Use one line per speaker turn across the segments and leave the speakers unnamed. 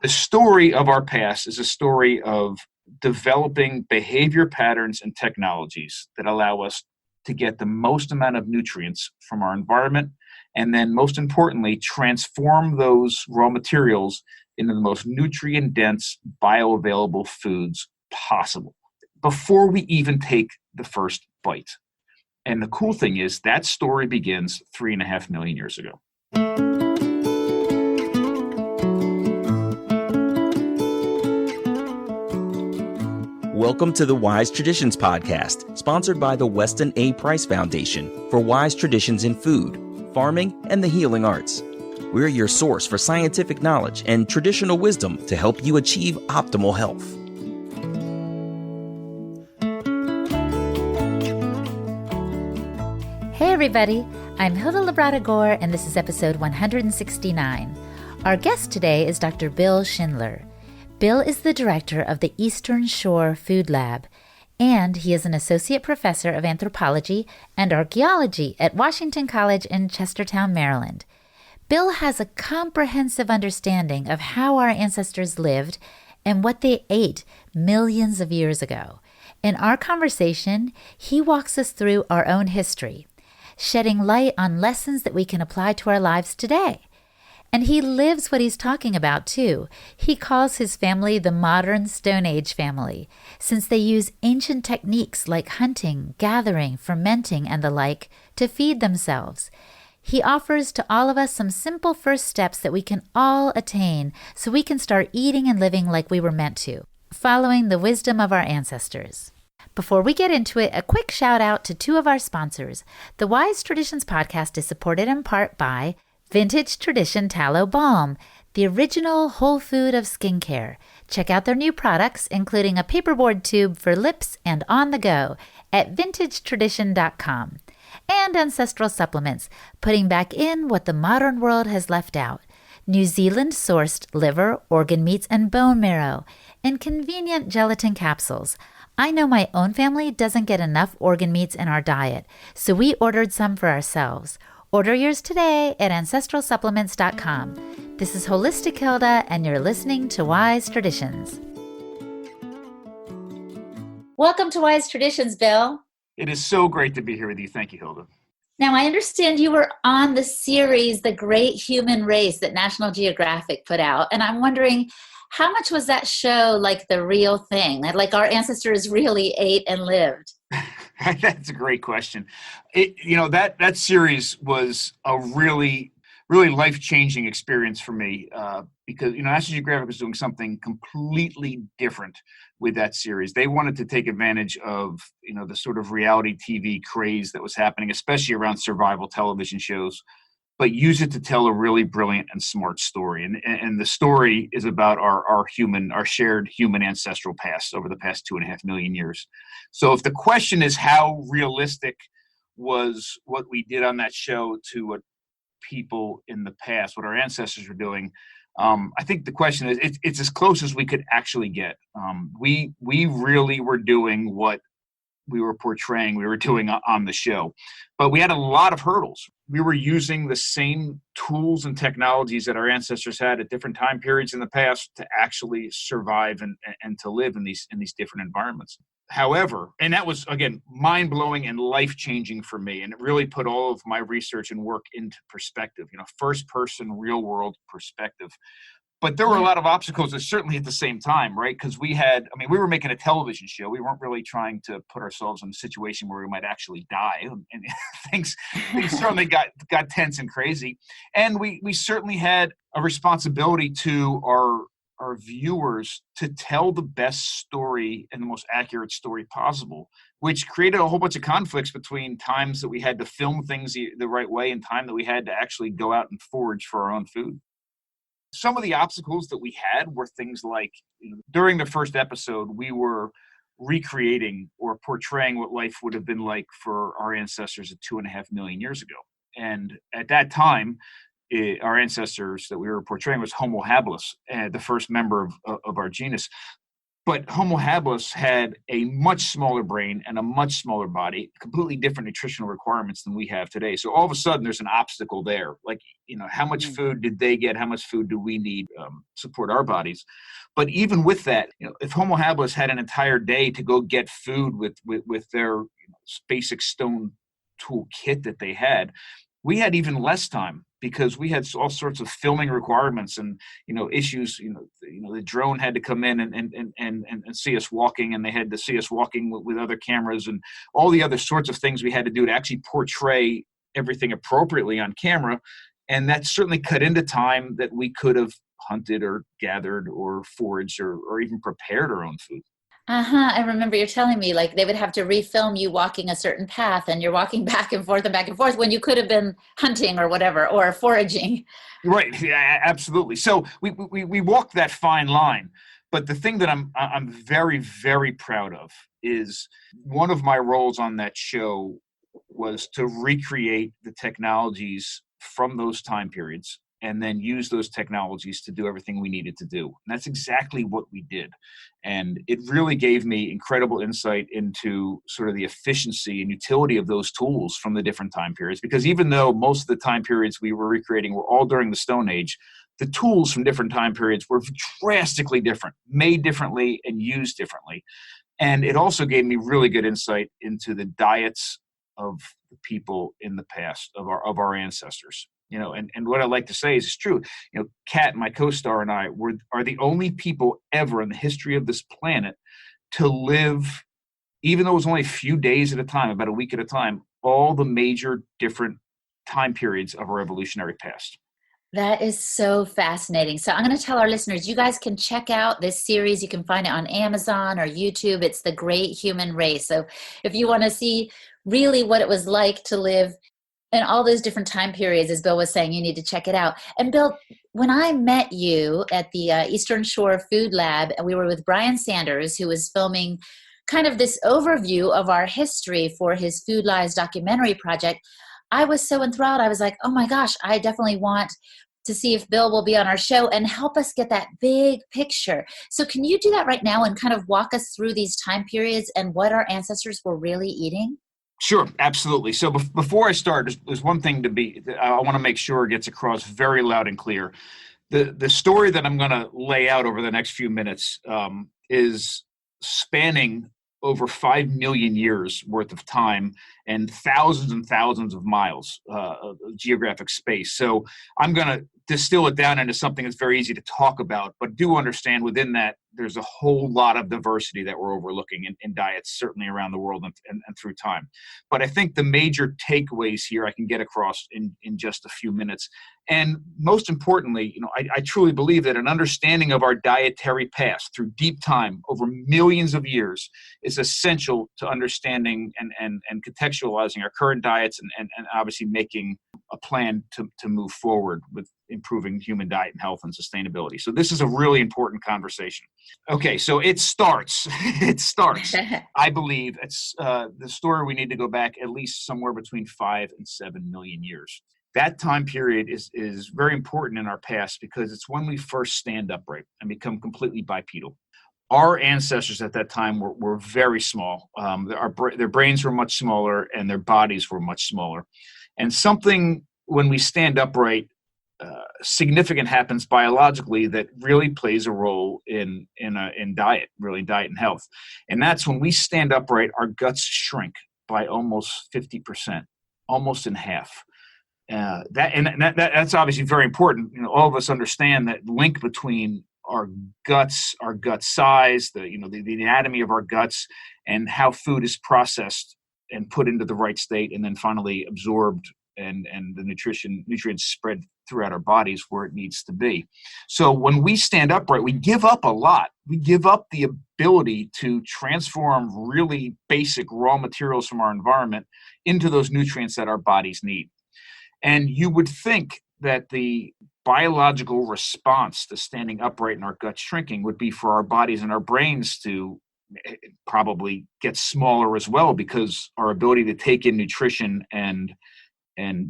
The story of our past is a story of developing behavior patterns and technologies that allow us to get the most amount of nutrients from our environment, and then most importantly, transform those raw materials into the most nutrient-dense, bioavailable foods possible before we even take the first bite. And the cool thing is that story begins 3.5 million years ago.
Welcome to the Wise Traditions Podcast, sponsored by the Weston A. Price Foundation for wise traditions in food, farming, and the healing arts. We're your source for scientific knowledge and traditional wisdom to help you achieve optimal health.
Hey everybody, I'm Hilda Labrada Gore, and this is episode 169. Our guest today is Dr. Bill Schindler. Bill is the director of the Eastern Shore Food Lab, and he is an associate professor of anthropology and archaeology at Washington College in Chestertown, Maryland. Bill has a comprehensive understanding of how our ancestors lived and what they ate millions of years ago. In our conversation, he walks us through our own history, shedding light on lessons that we can apply to our lives today. And he lives what he's talking about, too. He calls his family the modern Stone Age family, since they use ancient techniques like hunting, gathering, fermenting, and the like to feed themselves. He offers to all of us some simple first steps that we can all attain so we can start eating and living like we were meant to, following the wisdom of our ancestors. Before we get into it, a quick shout out to two of our sponsors. The Wise Traditions Podcast is supported in part by Vintage Tradition Tallow Balm, the original whole food of skincare. Check out their new products, including a paperboard tube for lips and on the go, at vintagetradition.com. And Ancestral Supplements, putting back in what the modern world has left out. New Zealand-sourced liver, organ meats, and bone marrow, in convenient gelatin capsules. I know my own family doesn't get enough organ meats in our diet, so we ordered some for ourselves. Order yours today at ancestralsupplements.com. This is Holistic Hilda, and you're listening to Wise Traditions. Welcome to Wise Traditions, Bill.
It is so great to be here with you. Thank you, Hilda.
Now, I understand you were on the series, The Great Human Race, that National Geographic put out, and I'm wondering, how much was that show like the real thing? Like our ancestors really ate and lived?
That's a great question. That series was a really, really life-changing experience for me because, National Geographic was doing something completely different with that series. They wanted to take advantage of, the sort of reality TV craze that was happening, especially around survival television shows, but use it to tell a really brilliant and smart story. And the story is about our shared human ancestral past over the past 2.5 million years. So if the question is how realistic was what we did on that show to what people in the past, what our ancestors were doing, I think the question is, it's as close as we could actually get. We really were doing what we were portraying, we were doing on the show. But we had a lot of hurdles. We were using the same tools and technologies that our ancestors had at different time periods in the past to actually survive and to live in these different environments. However, and that was, again, mind-blowing and life-changing for me, and it really put all of my research and work into perspective, first-person, real-world perspective. But there were a lot of obstacles, certainly at the same time, right? Because we were making a television show. We weren't really trying to put ourselves in a situation where we might actually die. And things certainly got tense and crazy. And we certainly had a responsibility to our viewers to tell the best story and the most accurate story possible, which created a whole bunch of conflicts between times that we had to film things the right way and time that we had to actually go out and forage for our own food. Some of the obstacles that we had were things like, during the first episode, we were recreating or portraying what life would have been like for our ancestors 2.5 million years ago. And at that time, our ancestors that we were portraying was Homo habilis, the first member of our genus. But Homo habilis had a much smaller brain and a much smaller body, completely different nutritional requirements than we have today. So all of a sudden, there's an obstacle there. Like, how much food did they get? How much food do we need to support our bodies? But even with that, if Homo habilis had an entire day to go get food with their basic stone tool kit that they had, we had even less time because we had all sorts of filming requirements and issues. The drone had to come in and see us walking, and they had to see us walking with other cameras and all the other sorts of things we had to do to actually portray everything appropriately on camera. And that certainly cut into time that we could have hunted or gathered or foraged or even prepared our own food.
I remember you're telling me like they would have to refilm you walking a certain path and you're walking back and forth when you could have been hunting or whatever, or foraging.
Right. Yeah, absolutely. So we walked that fine line. But the thing that I'm very, very proud of is one of my roles on that show was to recreate the technologies from those time periods and then use those technologies to do everything we needed to do. And that's exactly what we did. And it really gave me incredible insight into sort of the efficiency and utility of those tools from the different time periods. Because even though most of the time periods we were recreating were all during the Stone Age, the tools from different time periods were drastically different, made differently and used differently. And it also gave me really good insight into the diets of the people in the past, of our ancestors. And what I like to say is it's true. Kat, my co-star, and I are the only people ever in the history of this planet to live, even though it was only a few days at a time, about a week at a time, all the major different time periods of our evolutionary past.
That is so fascinating. So I'm going to tell our listeners, you guys can check out this series. You can find it on Amazon or YouTube. It's The Great Human Race. So if you want to see really what it was like to live in all those different time periods, as Bill was saying, you need to check it out. And Bill, when I met you at the Eastern Shore Food Lab, and we were with Brian Sanders, who was filming kind of this overview of our history for his Food Lies documentary project, I was so enthralled. I was like, oh my gosh, I definitely want to see if Bill will be on our show and help us get that big picture. So can you do that right now and kind of walk us through these time periods and what our ancestors were really eating?
Sure, absolutely. So before I start, there's one thing I want to make sure gets across very loud and clear. The story that I'm going to lay out over the next few minutes is spanning over 5 million years worth of time and thousands of miles of geographic space. So I'm going to distill it down into something that's very easy to talk about, but do understand within that there's a whole lot of diversity that we're overlooking in diets, certainly around the world and through time. But I think the major takeaways here I can get across in just a few minutes. And most importantly, I truly believe that an understanding of our dietary past through deep time over millions of years is essential to understanding and contextualizing our current diets and obviously making a plan to move forward with improving human diet and health and sustainability. So this is a really important conversation. Okay, so it starts. I believe it's the story. We need to go back at least somewhere between 5 and 7 million years. That time period is very important in our past because it's when we first stand upright and become completely bipedal. Our ancestors at that time were very small. Their brains were much smaller and their bodies were much smaller. And something when we stand upright, significant happens biologically that really plays a role in diet, really diet and health. And that's when we stand upright, our guts shrink by almost 50%, almost in half. That's obviously very important. All of us understand that link between our guts, our gut size, the anatomy of our guts, and how food is processed and put into the right state, and then finally absorbed and the nutrients spread throughout our bodies where it needs to be. So when we stand upright, we give up a lot. We give up the ability to transform really basic raw materials from our environment into those nutrients that our bodies need. And you would think that the biological response to standing upright and our gut shrinking would be for our bodies and our brains to probably get smaller as well, because our ability to take in nutrition and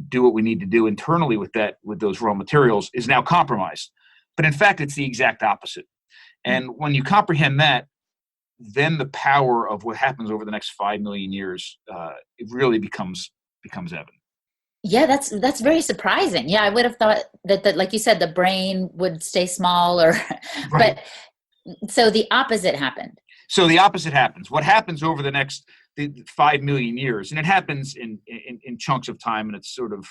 do what we need to do internally with those raw materials is now compromised. But in fact, it's the exact opposite. And when you comprehend that, then the power of what happens over the next 5 million years, it really becomes evident.
Yeah, that's very surprising. Yeah, I would have thought that like you said, the brain would stay small, or
Right.
but so the opposite happened.
So the opposite happens. What happens over the next 5 million years, and it happens in chunks of time, and it's sort of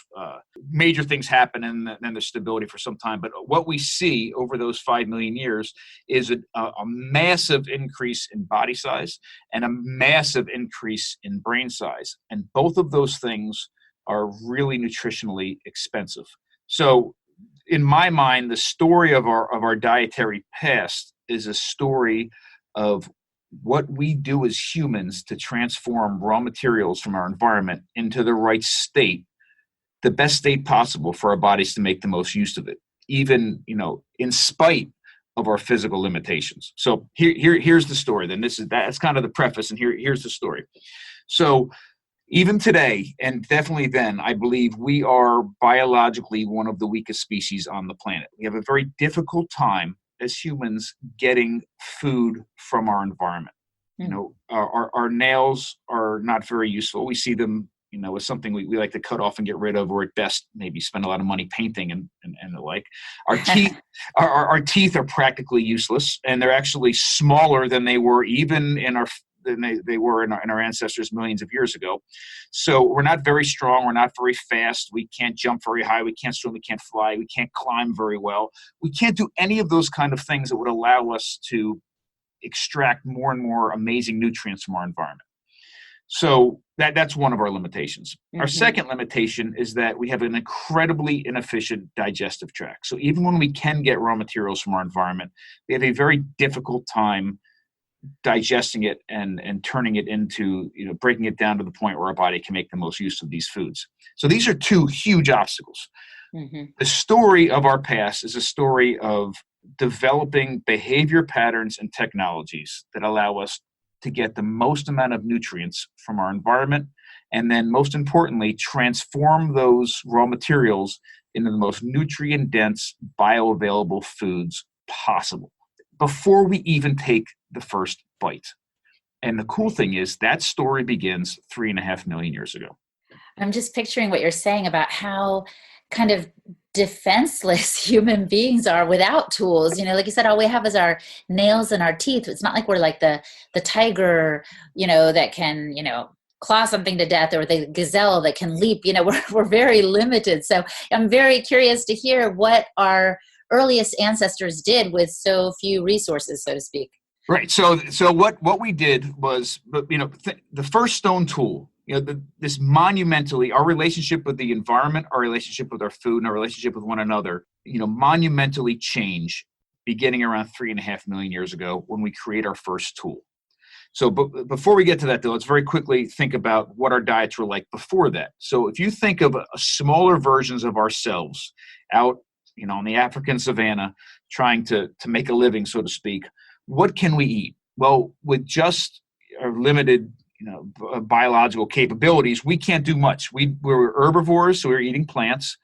major things happen, and then there's stability for some time. But what we see over those 5 million years is a massive increase in body size and a massive increase in brain size. And both of those things are really nutritionally expensive. So in my mind, the story of our dietary past is a story of what we do as humans to transform raw materials from our environment into the right state, the best state possible for our bodies to make the most use of it, even, in spite of our physical limitations. So here's the story. Then that's kind of the preface, and here's the story. So even today, and definitely then, I believe we are biologically one of the weakest species on the planet. We have a very difficult time as humans getting food from our environment. Our nails are not very useful. We see them, as something we like to cut off and get rid of, or at best maybe spend a lot of money painting and the like. Our teeth, our teeth are practically useless, and they're actually smaller than they were even than they were in our ancestors millions of years ago. So we're not very strong. We're not very fast. We can't jump very high. We can't swim. We can't fly. We can't climb very well. We can't do any of those kind of things that would allow us to extract more and more amazing nutrients from our environment. So that's one of our limitations. Mm-hmm. Our second limitation is that we have an incredibly inefficient digestive tract. So even when we can get raw materials from our environment, we have a very difficult time digesting it and turning it into, breaking it down to the point where our body can make the most use of these foods. So these are two huge obstacles. Mm-hmm. The story of our past is a story of developing behavior patterns and technologies that allow us to get the most amount of nutrients from our environment, and then most importantly, transform those raw materials into the most nutrient-dense, bioavailable foods possible before we even take the first bite. And the cool thing is that story begins 3.5 million years ago.
I'm just picturing what you're saying about how kind of defenseless human beings are without tools. Like you said, all we have is our nails and our teeth. It's not like we're like the tiger, that can, claw something to death, or the gazelle that can leap. We're very limited. So I'm very curious to hear what our earliest ancestors did with so few resources, so to speak.
Right. So what we did was, the first stone tool, this monumentally, our relationship with the environment, our relationship with our food, and our relationship with one another, monumentally change beginning around 3.5 million years ago when we create our first tool. So before we get to that, though, let's very quickly think about what our diets were like before that. So if you think of smaller versions of ourselves out, in the African savannah, trying to make a living, so to speak, what can we eat? Well, with just our limited, biological capabilities, we can't do much. We were herbivores, so we were eating plants.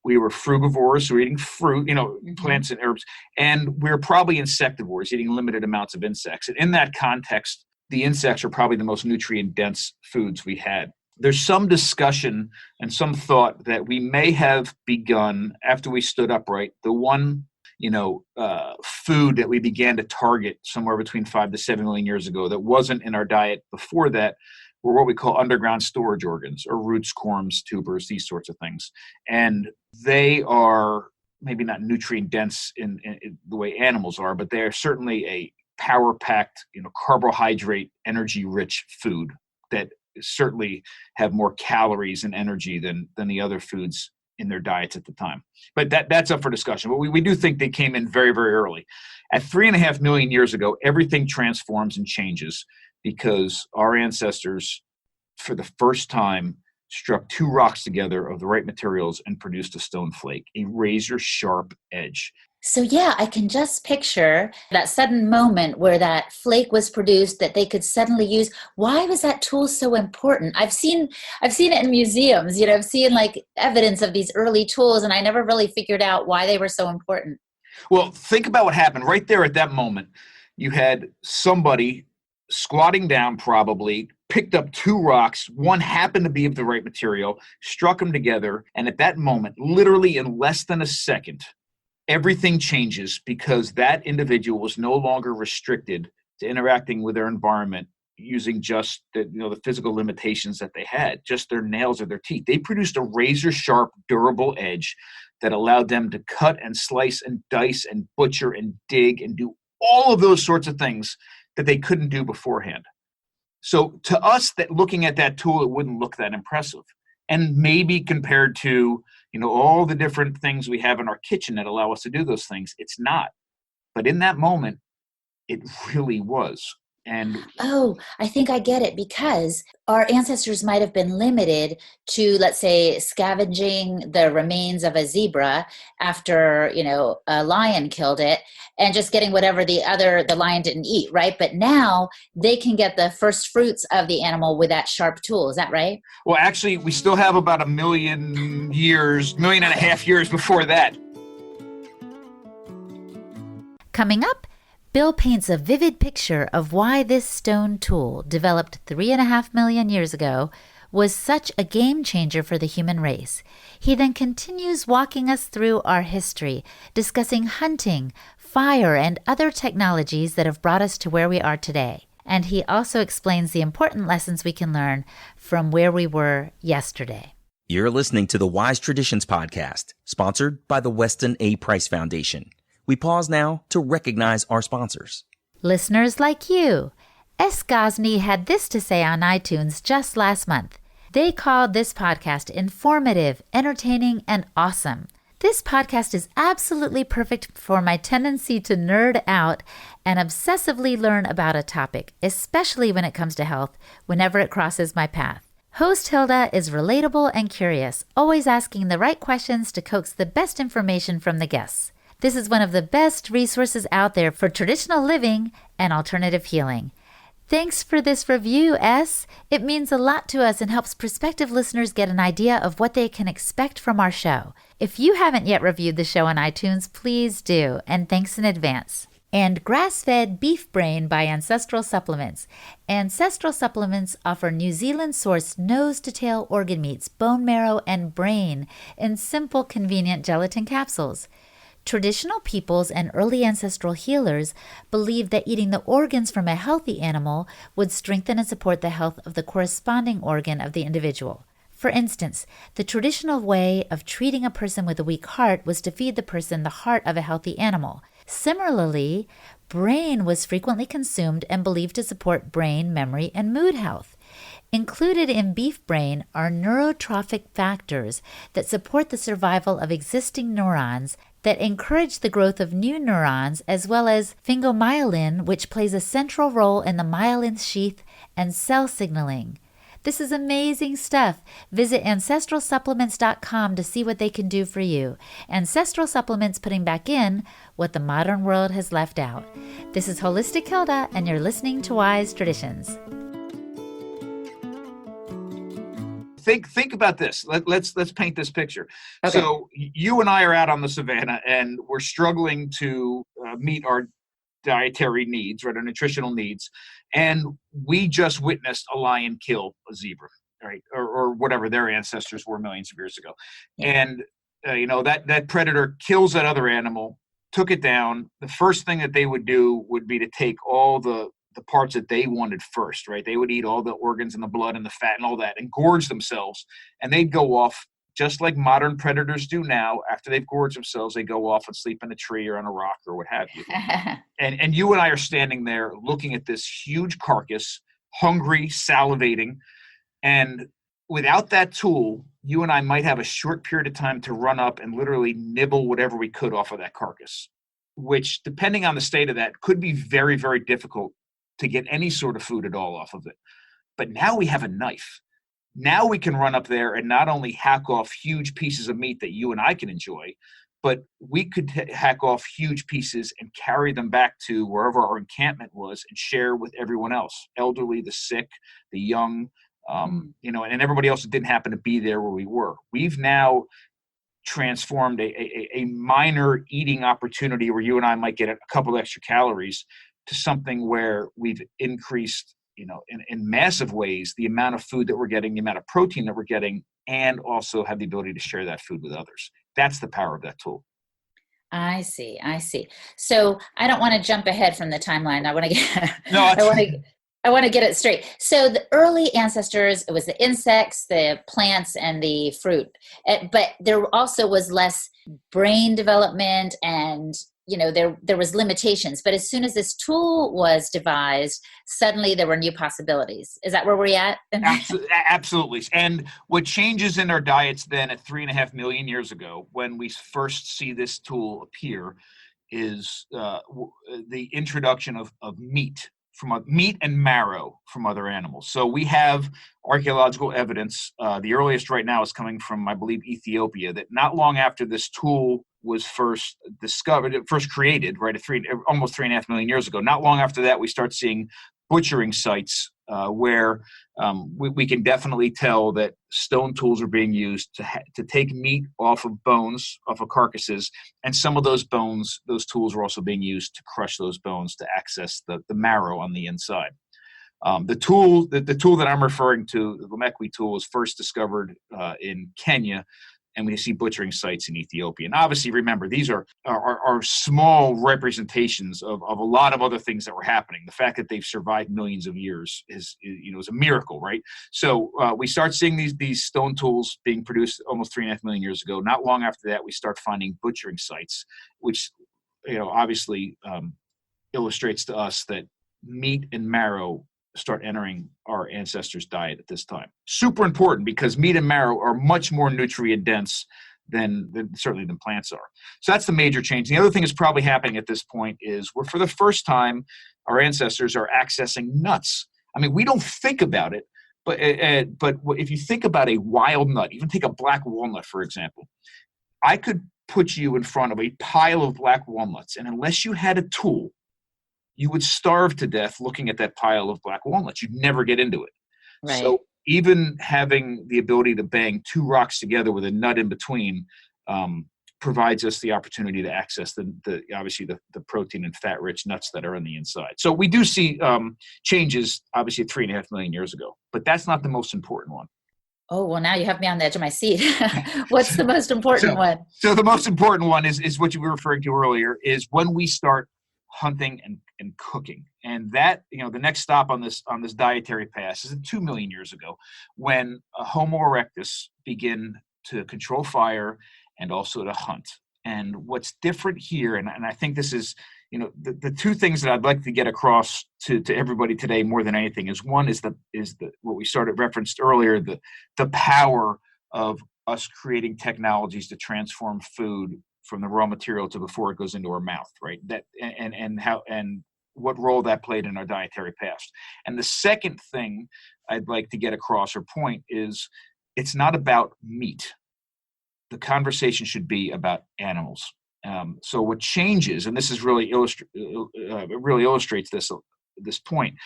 We were frugivores, so we were eating fruit, mm-hmm. plants and herbs. And we were probably insectivores, eating limited amounts of insects. And in that context, the insects are probably the most nutrient-dense foods we had. There's some discussion and some thought that we may have begun, after we stood upright, the one, food that we began to target somewhere between 5 to 7 million years ago that wasn't in our diet before that were what we call underground storage organs, or roots, corms, tubers, these sorts of things. And they are maybe not nutrient-dense in the way animals are, but they are certainly a power-packed, carbohydrate, energy-rich food that certainly have more calories and energy than the other foods in their diets at the time. But that's up for discussion. But we do think they came in very, very early. At 3.5 million years ago, everything transforms and changes because our ancestors, for the first time, struck two rocks together of the right materials and produced a stone flake, a razor-sharp edge.
So yeah, I can just picture that sudden moment where that flake was produced that they could suddenly use. Why was that tool so important? I've seen it in museums, I've seen like evidence of these early tools, and I never really figured out why they were so important.
Well, think about what happened right there at that moment. You had somebody squatting down probably, picked up two rocks. One happened to be of the right material, struck them together. And at that moment, literally in less than a second, everything changes because that individual was no longer restricted to interacting with their environment using just the physical limitations that they had, just their nails or their teeth. They produced a razor sharp, durable edge that allowed them to cut and slice and dice and butcher and dig and do all of those sorts of things that they couldn't do beforehand. So to us, that looking at that tool, it wouldn't look that impressive. And maybe compared to, all the different things we have in our kitchen that allow us to do those things, it's not. But in that moment, it really was. And
oh, I think I get it, because our ancestors might have been limited to, let's say, scavenging the remains of a zebra after, a lion killed it, and just getting whatever the lion didn't eat, right? But now they can get the first fruits of the animal with that sharp tool. Is that right?
Well, actually, we still have about 1.5 years before that.
Coming up, Bill paints a vivid picture of why this stone tool, developed 3.5 million years ago, was such a game changer for the human race. He then continues walking us through our history, discussing hunting, fire, and other technologies that have brought us to where we are today. And he also explains the important lessons we can learn from where we were yesterday.
You're listening to the Wise Traditions Podcast, sponsored by the Weston A. Price Foundation. We pause now to recognize our sponsors.
Listeners like you. S. Gosney had this to say on iTunes just last month. They called this podcast informative, entertaining, and awesome. This podcast is absolutely perfect for my tendency to nerd out and obsessively learn about a topic, especially when it comes to health, whenever it crosses my path. Host Hilda is relatable and curious, always asking the right questions to coax the best information from the guests. This is one of the best resources out there for traditional living and alternative healing. Thanks for this review, S. It means a lot to us and helps prospective listeners get an idea of what they can expect from our show. If you haven't yet reviewed the show on iTunes, please do, and thanks in advance. And Grass-Fed Beef Brain by Ancestral Supplements. Ancestral Supplements offer New Zealand-sourced nose-to-tail organ meats, bone marrow, and brain in simple, convenient gelatin capsules. Traditional peoples and early ancestral healers believed that eating the organs from a healthy animal would strengthen and support the health of the corresponding organ of the individual. For instance, the traditional way of treating a person with a weak heart was to feed the person the heart of a healthy animal. Similarly, brain was frequently consumed and believed to support brain, memory, and mood health. Included in beef brain are neurotrophic factors that support the survival of existing neurons, that encourage the growth of new neurons, as well as sphingomyelin, which plays a central role in the myelin sheath and cell signaling. This is amazing stuff. Visit ancestralsupplements.com to see what they can do for you. Ancestral Supplements, putting back in what the modern world has left out. This is Holistic Hilda, and you're listening to Wise Traditions.
Think about this. Let's paint this picture.
Okay.
So you and I are out on the savannah, and we're struggling to meet our dietary needs, right, our nutritional needs, and we just witnessed a lion kill a zebra, right, or whatever their ancestors were millions of years ago, and that predator kills that other animal, took it down. The first thing that they would do would be to take all the parts that they wanted first, right? They would eat all the organs and the blood and the fat and all that and gorge themselves. And they'd go off just like modern predators do now. After they've gorged themselves, they go off and sleep in a tree or on a rock or what have you. and you and I are standing there looking at this huge carcass, hungry, salivating. And without that tool, you and I might have a short period of time to run up and literally nibble whatever we could off of that carcass, which, depending on the state of that, could be very, very difficult to get any sort of food at all off of it. But now we have a knife. Now we can run up there and not only hack off huge pieces of meat that you and I can enjoy, but we could hack off huge pieces and carry them back to wherever our encampment was and share with everyone else, elderly, the sick, the young, and everybody else that didn't happen to be there where we were. We've now transformed a minor eating opportunity where you and I might get a couple extra calories to something where we've increased, in massive ways, the amount of food that we're getting, the amount of protein that we're getting, and also have the ability to share that food with others. That's the power of that tool.
I see. So I don't want to jump ahead from the timeline. I want to get,
No,
I want to get it straight. So the early ancestors, it was the insects, the plants, and the fruit. But there also was less brain development, and there was limitations. But as soon as this tool was devised, suddenly there were new possibilities. Is that where we're at?
Absolutely. And what changes in our diets then at 3.5 million years ago, when we first see this tool appear, is the introduction of meat meat and marrow from other animals. So we have archaeological evidence. The earliest right now is coming from, I believe, Ethiopia, that not long after this tool was first created, right, almost 3.5 million years ago. Not long after that, we start seeing butchering sites where we can definitely tell that stone tools are being used to take meat off of bones, off of carcasses, and some of those tools are also being used to crush those bones to access the marrow on the inside. The tool that I'm referring to, the Lemekwi tool, was first discovered in Kenya, and we see butchering sites in Ethiopia. And obviously, remember, these are small representations of a lot of other things that were happening. The fact that they've survived millions of years is a miracle, right? So we start seeing these stone tools being produced almost 3.5 million years ago. Not long after that, we start finding butchering sites, which obviously illustrates to us that meat and marrow start entering our ancestors' diet at this time. Super important, because meat and marrow are much more nutrient dense than plants are. So that's the major change. The other thing that's probably happening at this point is where, for the first time, our ancestors are accessing nuts. I mean, we don't think about it, but if you think about a wild nut, even take a black walnut, for example, I could put you in front of a pile of black walnuts, and unless you had a tool, you would starve to death looking at that pile of black walnuts. You'd never get into it.
Right.
So even having the ability to bang two rocks together with a nut in between provides us the opportunity to access obviously the protein and fat-rich nuts that are on the inside. So we do see changes, obviously, 3.5 million years ago, but that's not the most important one.
Oh, well, now you have me on the edge of my seat. What's the most important one?
So the most important one is what you were referring to earlier, is when we start hunting and cooking. And that, the next stop on this dietary path is 2 million years ago, when Homo erectus begin to control fire and also to hunt. And what's different here, and I think this is, the two things that I'd like to get across to everybody today more than anything is, one is what we referenced earlier, the power of us creating technologies to transform food from the raw material to before it goes into our mouth, right? That and what role that played in our dietary past. And the second thing I'd like to get across or point is, it's not about meat. The conversation should be about animals. So what changes, and this is really illustrates this point.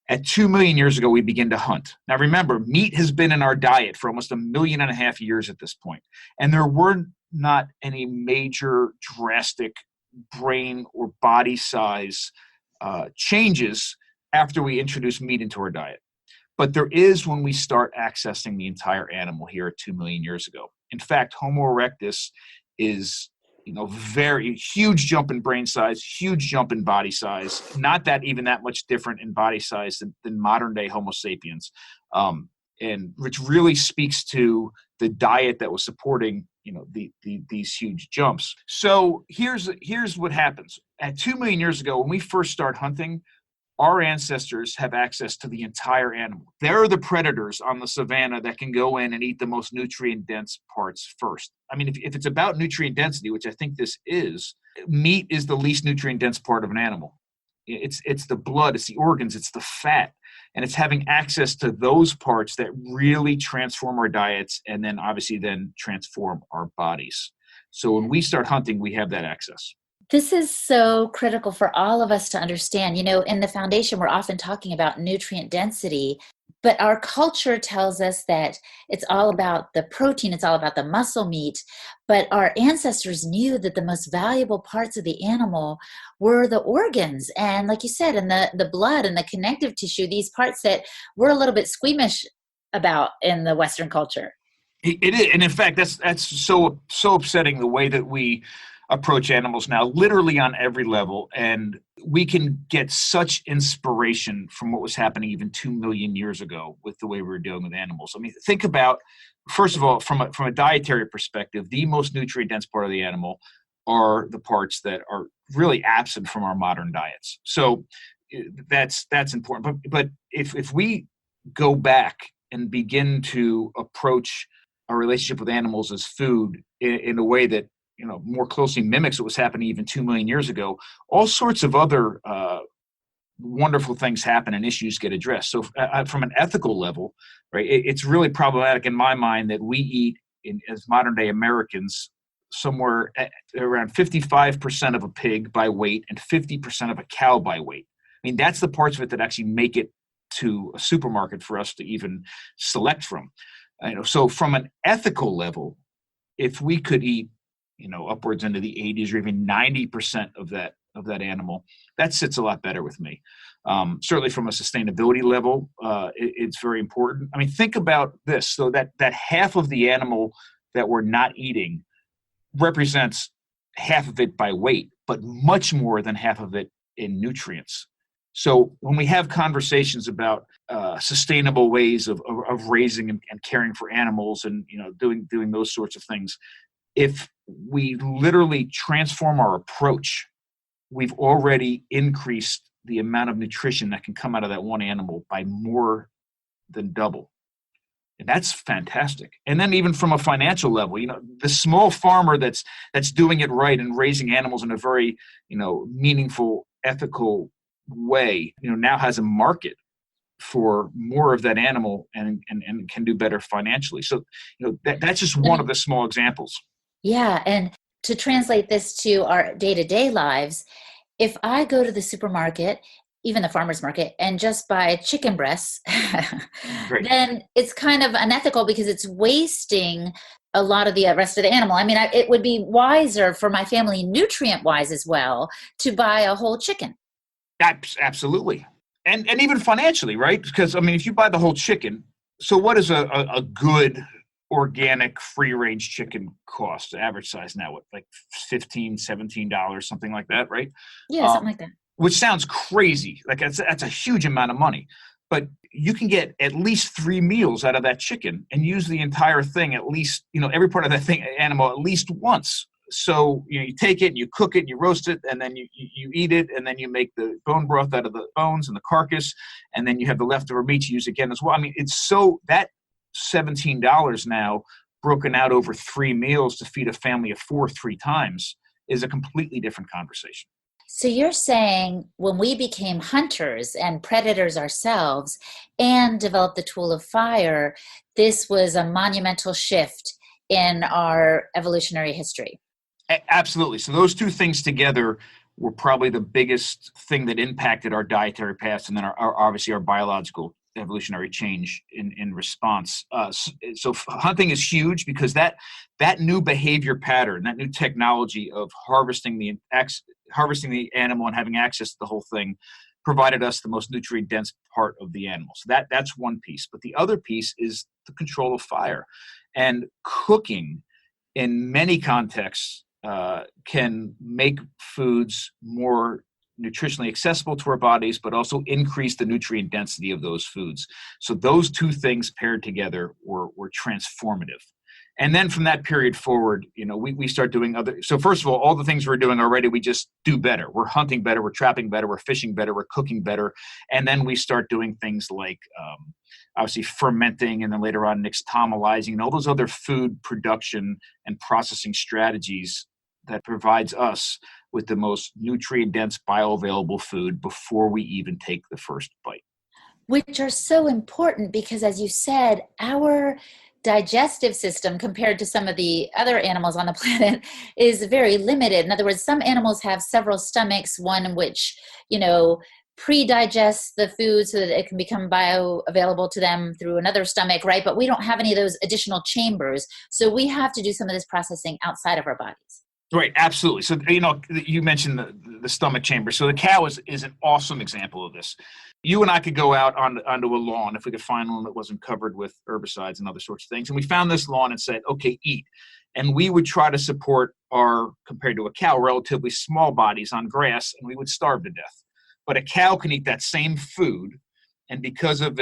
At 2 million years ago, we begin to hunt. Now, remember, meat has been in our diet for almost 1.5 million years at this point, and there were not any major drastic brain or body size changes after we introduce meat into our diet. But there is when we start accessing the entire animal here at 2 million years ago. In fact, Homo erectus is, very huge jump in brain size, huge jump in body size, not that even that much different in body size than modern day Homo sapiens. And which really speaks to the diet that was supporting, these huge jumps. So here's what happens. At 2 million years ago, when we first start hunting, our ancestors have access to the entire animal. They're the predators on the savanna that can go in and eat the most nutrient-dense parts first. I mean, if it's about nutrient density, which I think this is, meat is the least nutrient-dense part of an animal. It's the blood, it's the organs, it's the fat, and it's having access to those parts that really transform our diets and then obviously transform our bodies. So when we start hunting, we have that access.
This is so critical for all of us to understand. In the foundation, we're often talking about nutrient density. But our culture tells us that it's all about the protein, it's all about the muscle meat. But our ancestors knew that the most valuable parts of the animal were the organs. And like you said, and the blood and the connective tissue, these parts that we're a little bit squeamish about in the Western culture.
It is, and in fact, that's so upsetting the way that we approach animals now, literally on every level. And we can get such inspiration from what was happening even 2 million years ago with the way we were dealing with animals. I mean, think about, first of all, from a dietary perspective, the most nutrient dense part of the animal are the parts that are really absent from our modern diets. So that's important. But if we go back and begin to approach our relationship with animals as food in a way that more closely mimics what was happening even 2 million years ago, all sorts of other wonderful things happen and issues get addressed. So from an ethical level, right, it's really problematic in my mind that we eat, as modern day Americans, somewhere around 55% of a pig by weight and 50% of a cow by weight. I mean, that's the parts of it that actually make it to a supermarket for us to even select from. So from an ethical level, if we could eat, upwards into the 80s or even 90% of that animal, that sits a lot better with me. Certainly from a sustainability level, it's very important. I mean, think about this. So that half of the animal that we're not eating represents half of it by weight, but much more than half of it in nutrients. So when we have conversations about sustainable ways of raising and caring for animals and doing those sorts of things, if we literally transform our approach, we've already increased the amount of nutrition that can come out of that one animal by more than double. And that's fantastic. And then even from a financial level, the small farmer that's doing it right and raising animals in a very, meaningful, ethical way, now has a market for more of that animal and can do better financially. So, that's just one of the small examples.
Yeah. And to translate this to our day-to-day lives, if I go to the supermarket, even the farmer's market, and just buy chicken breasts, then it's kind of unethical because it's wasting a lot of the rest of the animal. I mean, it would be wiser for my family, nutrient-wise as well, to buy a whole chicken.
Absolutely. And even financially, right? Because, I mean, if you buy the whole chicken, so what is a good organic free-range chicken cost? The average size now, like $15, $17, something like that, right?
Yeah, something like that.
Which sounds crazy. Like that's a huge amount of money. But you can get at least 3 meals out of that chicken and use the entire thing, at least, every part of that animal at least once. So you take it and you cook it and you roast it and then you eat it and then you make the bone broth out of the bones and the carcass and then you have the leftover meat you use again as well. I mean, it's so that $17 now broken out over 3 meals to feed a family of 4 3 times is a completely different conversation.
So you're saying when we became hunters and predators ourselves and developed the tool of fire, this was a monumental shift in our evolutionary history.
Absolutely. So those two things together were probably the biggest thing that impacted our dietary past and then obviously our biological evolutionary change in response. So hunting is huge because that new behavior pattern, that new technology of harvesting the animal and having access to the whole thing provided us the most nutrient dense part of the animal. So that's one piece. But the other piece is the control of fire. And cooking in many contexts can make foods more nutritionally accessible to our bodies, but also increase the nutrient density of those foods. So those two things paired together were transformative. And then from that period forward, we start doing so first of all the things we're doing already, we just do better. We're hunting better, we're trapping better, we're fishing better, we're cooking better. And then we start doing things like obviously fermenting and then later on nixtamalizing and all those other food production and processing strategies that provides us with the most nutrient-dense bioavailable food before we even take the first bite.
Which are so important because, as you said, our digestive system compared to some of the other animals on the planet is very limited. In other words, some animals have several stomachs, one in which, pre-digest the food so that it can become bioavailable to them through another stomach, right? But we don't have any of those additional chambers. So we have to do some of this processing outside of our bodies.
Right, absolutely. So, you mentioned the stomach chamber. So the cow is an awesome example of this. You and I could go out onto a lawn if we could find one that wasn't covered with herbicides and other sorts of things. And we found this lawn and said, okay, eat. And we would try to support compared to a cow, relatively small bodies on grass, and we would starve to death. But a cow can eat that same food, and because of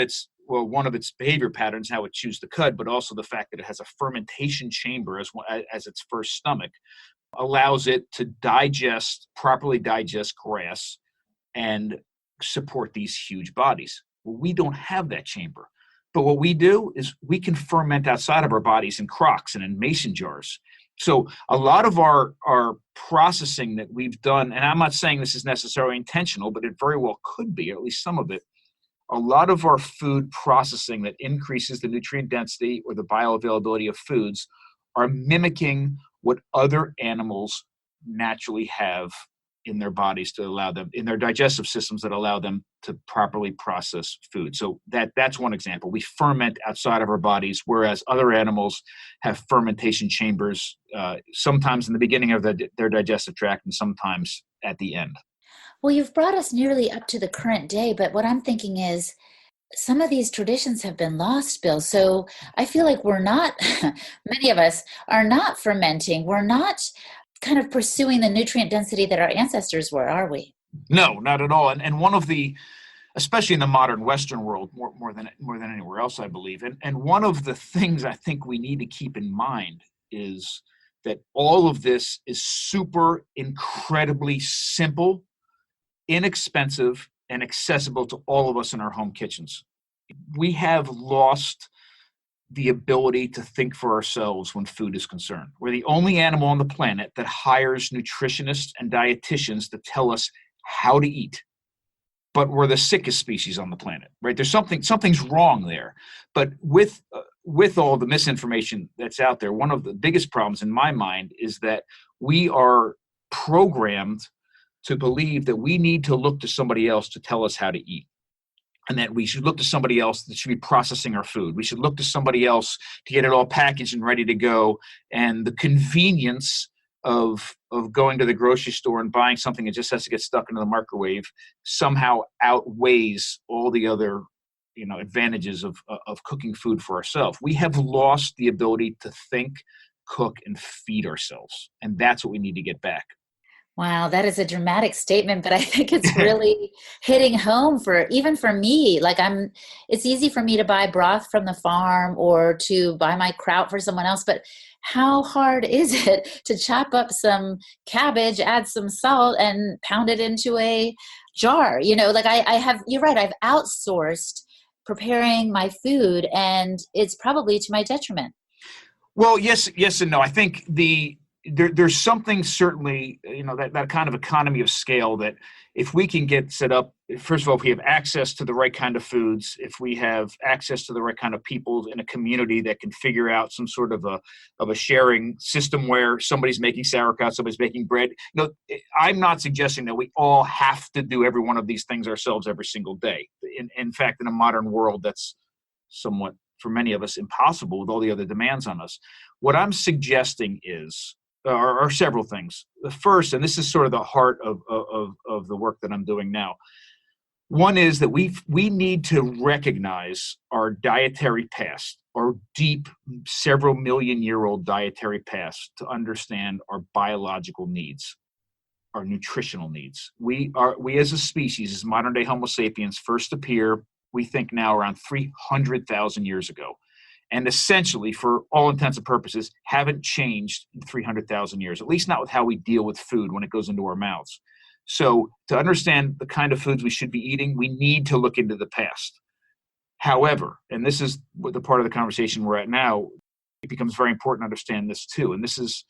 one of its behavior patterns, how it chews the cud, but also the fact that it has a fermentation chamber as its first stomach, allows it to properly digest grass and support these huge bodies. Well, we don't have that chamber. But what we do is we can ferment outside of our bodies in crocks and in mason jars. So a lot of our processing that we've done, and I'm not saying this is necessarily intentional, but it very well could be, or at least some of it, a lot of our food processing that increases the nutrient density or the bioavailability of foods are mimicking what other animals naturally have in their bodies to allow them, in their digestive systems that allow them to properly process food. So that's one example. We ferment outside of our bodies, whereas other animals have fermentation chambers, sometimes in the beginning of their digestive tract and sometimes at the end.
Well, you've brought us nearly up to the current day, but what I'm thinking is some of these traditions have been lost, Bill. So I feel like we're not, many of us are not fermenting. We're not kind of pursuing the nutrient density that our ancestors were, are we?
No, not at all. And one of the, especially in the modern Western world, more than anywhere else, I believe. And one of the things I think we need to keep in mind is that all of this is super incredibly simple, inexpensive, and accessible to all of us in our home kitchens. We have lost the ability to think for ourselves when food is concerned. We're the only animal on the planet that hires nutritionists and dieticians to tell us how to eat. But we're the sickest species on the planet, right? There's something's wrong there. But with all the misinformation that's out there, one of the biggest problems in my mind is that we are programmed to believe that we need to look to somebody else to tell us how to eat. And that we should look to somebody else that should be processing our food. We should look to somebody else to get it all packaged and ready to go. And the convenience of going to the grocery store and buying something that just has to get stuck into the microwave somehow outweighs all the other advantages of cooking food for ourselves. We have lost the ability to think, cook, and feed ourselves. And that's what we need to get back.
Wow, that is a dramatic statement, but I think it's really hitting home even for me. Like it's easy for me to buy broth from the farm or to buy my kraut for someone else, but how hard is it to chop up some cabbage, add some salt, and pound it into a jar? You're right, I've outsourced preparing my food, and it's probably to my detriment.
Well, yes and no. I think there's something certainly, that kind of economy of scale that if we can get set up, first of all, if we have access to the right kind of foods, if we have access to the right kind of people in a community that can figure out some sort of a sharing system where somebody's making sauerkraut, somebody's making bread. I'm not suggesting that we all have to do every one of these things ourselves every single day. In fact, in a modern world, that's somewhat, for many of us, impossible with all the other demands on us. What I'm suggesting are several things. The first, and this is sort of the heart of the work that I'm doing now. One is that we need to recognize our dietary past, our deep, several million-year-old dietary past, to understand our biological needs, our nutritional needs. We as a species, as modern-day Homo sapiens, first appear, we think now, around 300,000 years ago. And essentially, for all intents and purposes, haven't changed in 300,000 years, at least not with how we deal with food when it goes into our mouths. So to understand the kind of foods we should be eating, we need to look into the past. However, and this is the part of the conversation we're at now, it becomes very important to understand this too. And this is,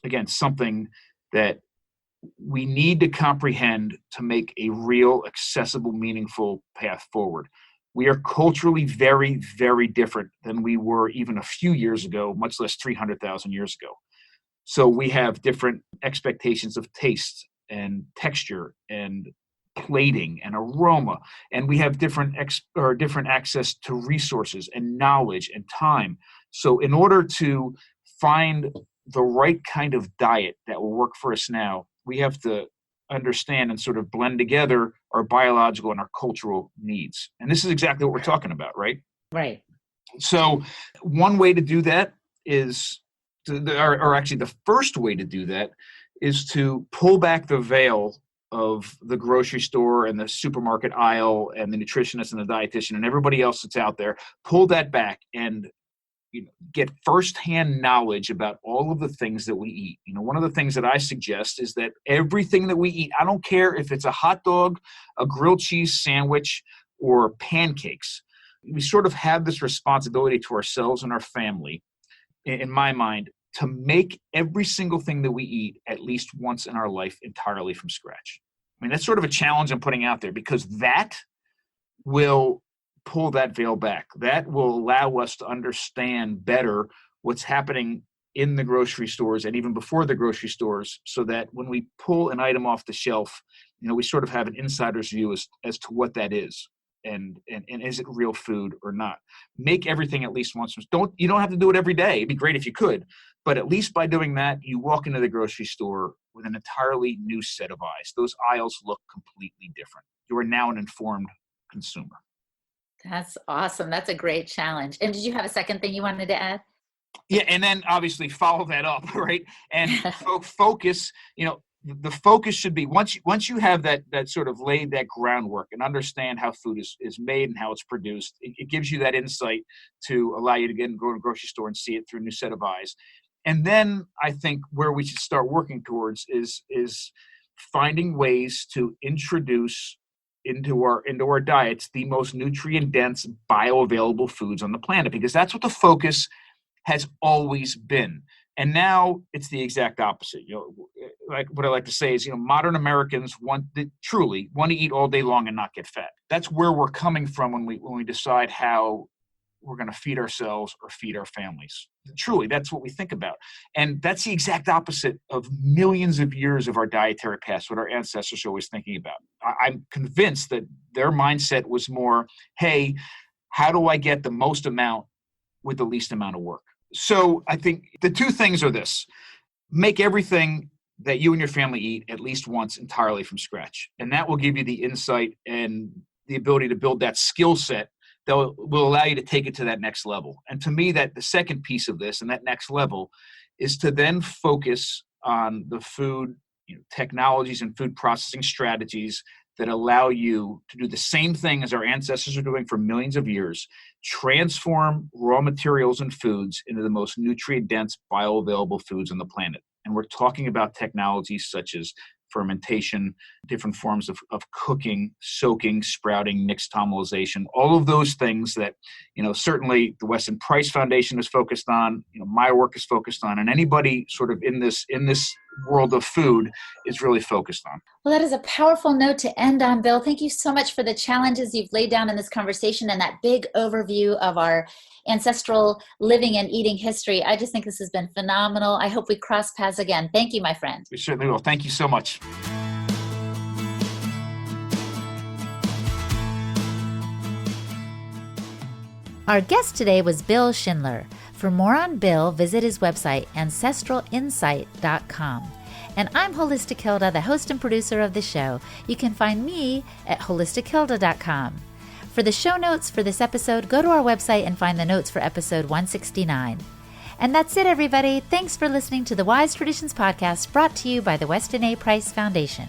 again, something that we need to comprehend to make a real, accessible, meaningful path forward. We are culturally very, very different than we were even a few years ago, much less 300,000 years ago. So we have different expectations of taste and texture and plating and aroma, and we have different access to resources and knowledge and time. So in order to find the right kind of diet that will work for us now, we have to understand and sort of blend together our biological and our cultural needs. And this is exactly what we're talking about, right?
Right.
So one way to do that is, or actually the first way to do that is to pull back the veil of the grocery store and the supermarket aisle and the nutritionist and the dietitian and everybody else that's out there. Pull that back and get firsthand knowledge about all of the things that we eat. One of the things that I suggest is that everything that we eat, I don't care if it's a hot dog, a grilled cheese sandwich, or pancakes, we sort of have this responsibility to ourselves and our family, in my mind, to make every single thing that we eat at least once in our life entirely from scratch. I mean, that's sort of a challenge I'm putting out there, because that will pull that veil back. That will allow us to understand better what's happening in the grocery stores and even before the grocery stores, so that when we pull an item off the shelf, we sort of have an insider's view as to what that is. And is it real food or not? Make everything at least once. You don't have to do it every day. It'd be great if you could, but at least by doing that, you walk into the grocery store with an entirely new set of eyes. Those aisles look completely different. You are now an informed consumer.
That's awesome. That's a great challenge. And did you have a second thing you wanted to add?
Yeah, and then obviously follow that up, right? And focus. The focus should be, once you have that sort of laid that groundwork and understand how food is made and how it's produced, it gives you that insight to allow you to go to a grocery store and see it through a new set of eyes. And then I think where we should start working towards is finding ways to introduce into our diets the most nutrient dense bioavailable foods on the planet, because that's what the focus has always been. And now it's the exact opposite. Like what I like to say is, modern Americans truly want to eat all day long and not get fat. That's where we're coming from when we decide how we're going to feed ourselves or feed our families. Truly, that's what we think about. And that's the exact opposite of millions of years of our dietary past, what our ancestors are always thinking about. I'm convinced that their mindset was more, hey, how do I get the most amount with the least amount of work? So I think the two things are this: make everything that you and your family eat at least once entirely from scratch. And that will give you the insight and the ability to build that skill set that will allow you to take it to that next level. And to me, that the second piece of this and that next level is to then focus on the food technologies and food processing strategies that allow you to do the same thing as our ancestors are doing for millions of years: transform raw materials and foods into the most nutrient-dense, bioavailable foods on the planet. And we're talking about technologies such as fermentation, different forms of cooking, soaking, sprouting, nixtamalization, all of those things that, certainly the Weston Price Foundation is focused on, my work is focused on, and anybody sort of in this world of food is really focused on.
Well, that is a powerful note to end on, Bill. Thank you so much for the challenges you've laid down in this conversation and that big overview of our ancestral living and eating history. I just think this has been phenomenal. I hope we cross paths again. Thank you, my friend.
We certainly will. Thank you so much.
Our guest today was Bill Schindler. For more on Bill, visit his website, ancestralinsight.com. And I'm Holistic Hilda, the host and producer of the show. You can find me at holistichilda.com. For the show notes for this episode, go to our website and find the notes for episode 169. And that's it, everybody. Thanks for listening to the Wise Traditions Podcast, brought to you by the Weston A. Price Foundation.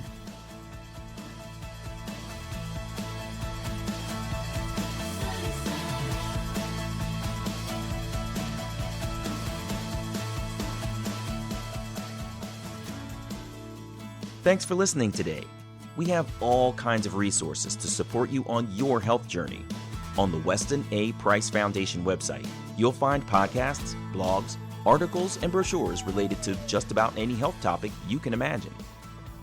Thanks for listening today. We have all kinds of resources to support you on your health journey. On the Weston A. Price Foundation website, you'll find podcasts, blogs, articles, and brochures related to just about any health topic you can imagine.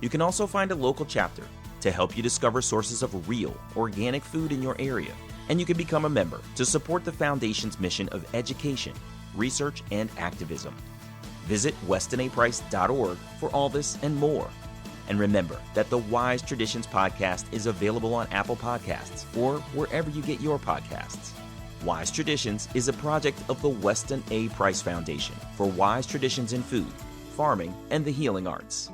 You can also find a local chapter to help you discover sources of real, organic food in your area. And you can become a member to support the Foundation's mission of education, research, and activism. Visit westonaprice.org for all this and more. And remember that the Wise Traditions podcast is available on Apple Podcasts or wherever you get your podcasts. Wise Traditions is a project of the Weston A. Price Foundation for wise traditions in food, farming, and the healing arts.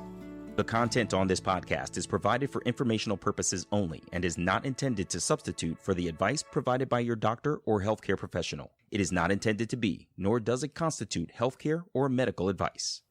The content on this podcast is provided for informational purposes only and is not intended to substitute for the advice provided by your doctor or healthcare professional. It is not intended to be, nor does it constitute healthcare or medical advice.